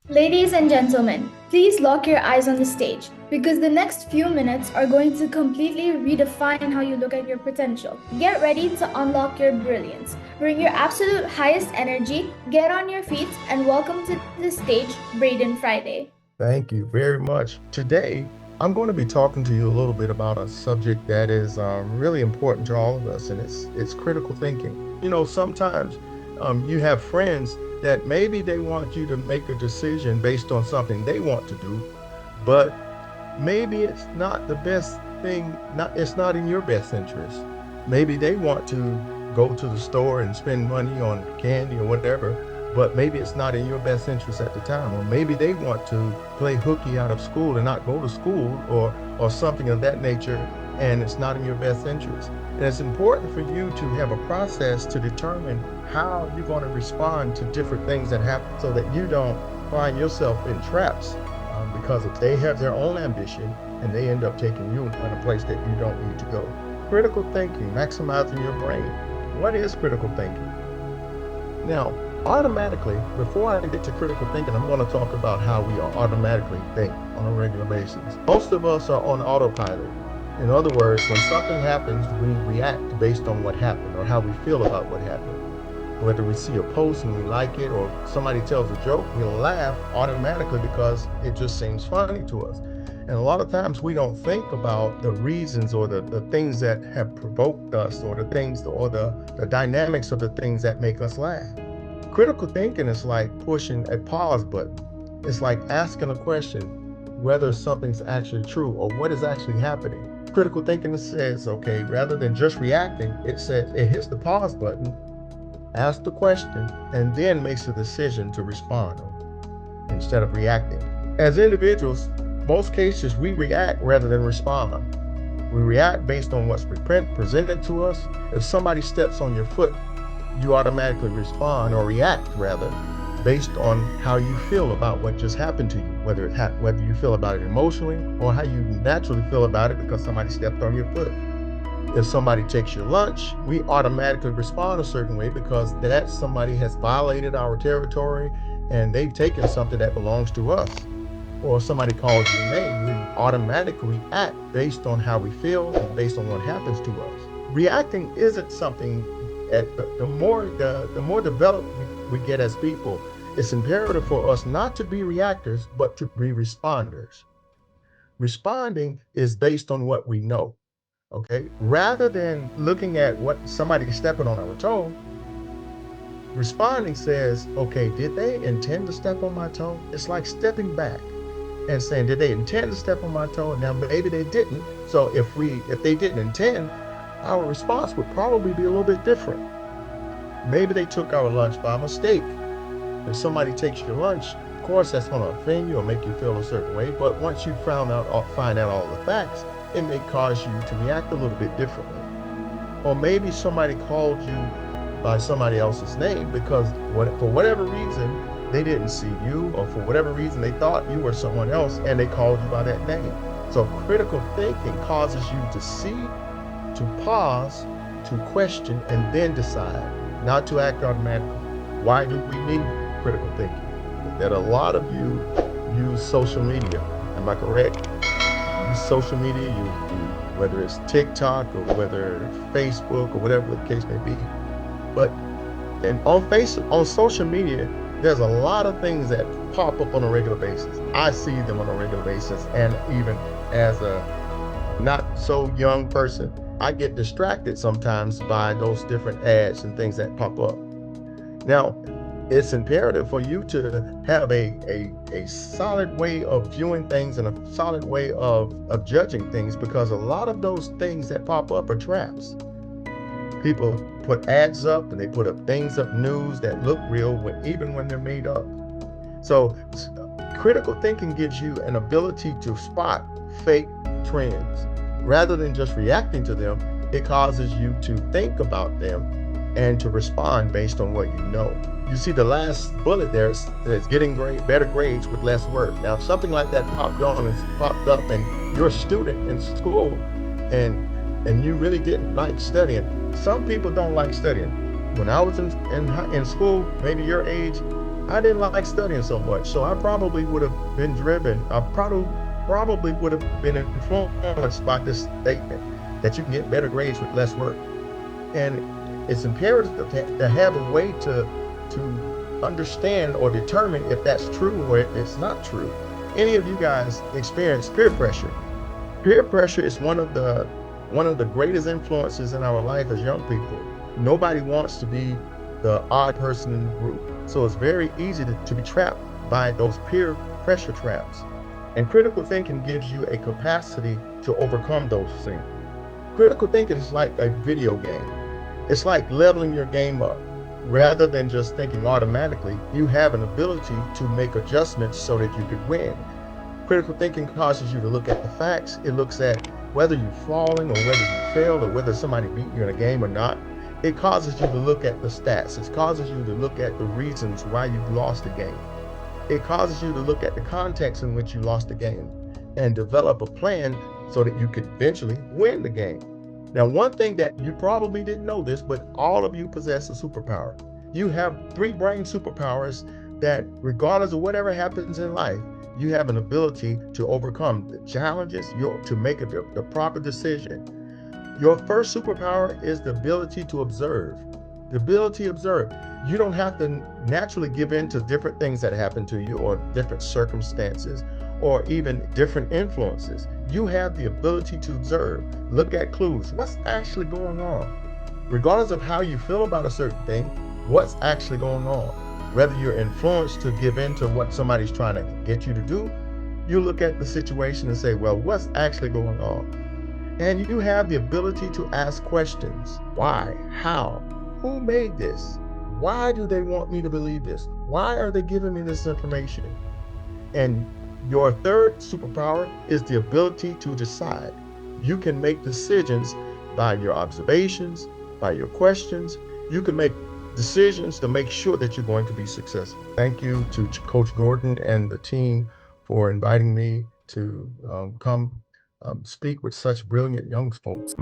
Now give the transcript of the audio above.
Ladies and gentlemen, please lock your eyes on the stage because the next few minutes are going to completely redefine how you look at your potential. Get ready to unlock your brilliance. Bring your absolute highest energy, get on your feet, and welcome to the stage, Braden Friday. Thank you very much. Today, I'm going to be talking to you a little bit about a subject that is really important to all of us, and it's critical thinking. Sometimes you have friends that maybe they want you to make a decision based on something they want to do, but maybe it's not the best thing, it's not in your best interest. Maybe they want to go to the store and spend money on candy or whatever, but maybe it's not in your best interest at the time. Or maybe they want to play hooky out of school and not go to school or something of that nature, and it's not in your best interest. And it's important for you to have a process to determine how you're going to respond to different things that happen so that you don't find yourself in traps, because if they have their own ambition and they end up taking you in a place that you don't need to go. Critical thinking, maximizing your brain. What is critical thinking? Now, automatically, before I get to critical thinking, I'm going to talk about how we automatically think on a regular basis. Most of us are on autopilot. In other words, when something happens, we react based on what happened or how we feel about what happened. Whether we see a post and we like it or somebody tells a joke, we'll laugh automatically because it just seems funny to us. And a lot of times we don't think about the reasons or the things that have provoked us or the things or the dynamics of the things that make us laugh. Critical thinking is like pushing a pause button. It's like asking a question whether something's actually true or what is actually happening. Critical thinking says, okay, rather than just reacting, it says it hits the pause button, asks the question, and then makes a decision to respond instead of reacting. As individuals, most cases we react rather than respond. We react based on what's presented to us. If somebody steps on your foot, you automatically respond or react rather based on how you feel about what just happened to you, whether you feel about it emotionally or how you naturally feel about it because somebody stepped on your foot. If somebody takes your lunch, we automatically respond a certain way because that somebody has violated our territory and they've taken something that belongs to us. Or if somebody calls your name, we automatically act based on how we feel and based on what happens to us. Reacting isn't something the more developed we get as people, it's imperative for us not to be reactors, but to be responders. Responding is based on what we know. Okay, rather than looking at what somebody stepping on our toe, responding says, okay, did they intend to step on my toe? It's like stepping back and saying, did they intend to step on my toe? Now maybe they didn't. So if they didn't intend, our response would probably be a little bit different. Maybe they took our lunch by mistake. If somebody takes your lunch, of course that's going to offend you or make you feel a certain way. But once you find out all the facts, it may cause you to react a little bit differently. Or maybe somebody called you by somebody else's name because for whatever reason they didn't see you, or for whatever reason they thought you were someone else and they called you by that name. So critical thinking causes you to see, to pause, to question, and then decide, not to act automatically. Why do we need critical thinking? That a lot of you use social media. Am I correct? Use social media, whether it's TikTok or whether it's Facebook or whatever the case may be. But on social media, there's a lot of things that pop up on a regular basis. I see them on a regular basis, and even as a not so young person, I get distracted sometimes by those different ads and things that pop up. Now, it's imperative for you to have a solid way of viewing things and a solid way of judging things, because a lot of those things that pop up are traps. People put ads up and they put up things up, news that look real even when they're made up. So critical thinking gives you an ability to spot fake trends. Rather than just reacting to them, it causes you to think about them and to respond based on what you know. You see the last bullet there is getting better grades with less work. Now, if something like that popped up and you're a student in school and you really didn't like studying. Some people don't like studying. When I was in school, maybe your age, I didn't like studying so much, so I probably would have been driven. I probably would have been influenced by this statement that you can get better grades with less work. And it's imperative to have a way to understand or determine if that's true or if it's not true. Any of you guys experience peer pressure? Peer pressure is one of the greatest influences in our life as young people. Nobody wants to be the odd person in the group. So it's very easy to be trapped by those peer pressure traps. And critical thinking gives you a capacity to overcome those things. Critical thinking is like a video game. It's like leveling your game up. Rather than just thinking automatically, you have an ability to make adjustments so that you could win. Critical thinking causes you to look at the facts. It looks at whether you're falling or whether you failed or whether somebody beat you in a game or not. It causes you to look at the stats. It causes you to look at the reasons why you lost the game. It causes you to look at the context in which you lost the game and develop a plan so that you could eventually win the game. Now, one thing that you probably didn't know this, but all of you possess a superpower. You have three brain superpowers that, regardless of whatever happens in life, you have an ability to overcome the challenges, to make the proper decision. Your first superpower is the ability to observe. The ability to observe. You don't have to naturally give in to different things that happen to you or different circumstances or even different influences. You have the ability to observe, look at clues. What's actually going on? Regardless of how you feel about a certain thing, what's actually going on? Whether you're influenced to give in to what somebody's trying to get you to do, you look at the situation and say, well, what's actually going on? And you have the ability to ask questions. Why? How? Who made this? Why do they want me to believe this? Why are they giving me this information? And your third superpower is the ability to decide. You can make decisions by your observations, by your questions. You can make decisions to make sure that you're going to be successful. Thank you to Coach Gordon and the team for inviting me to come speak with such brilliant young folks.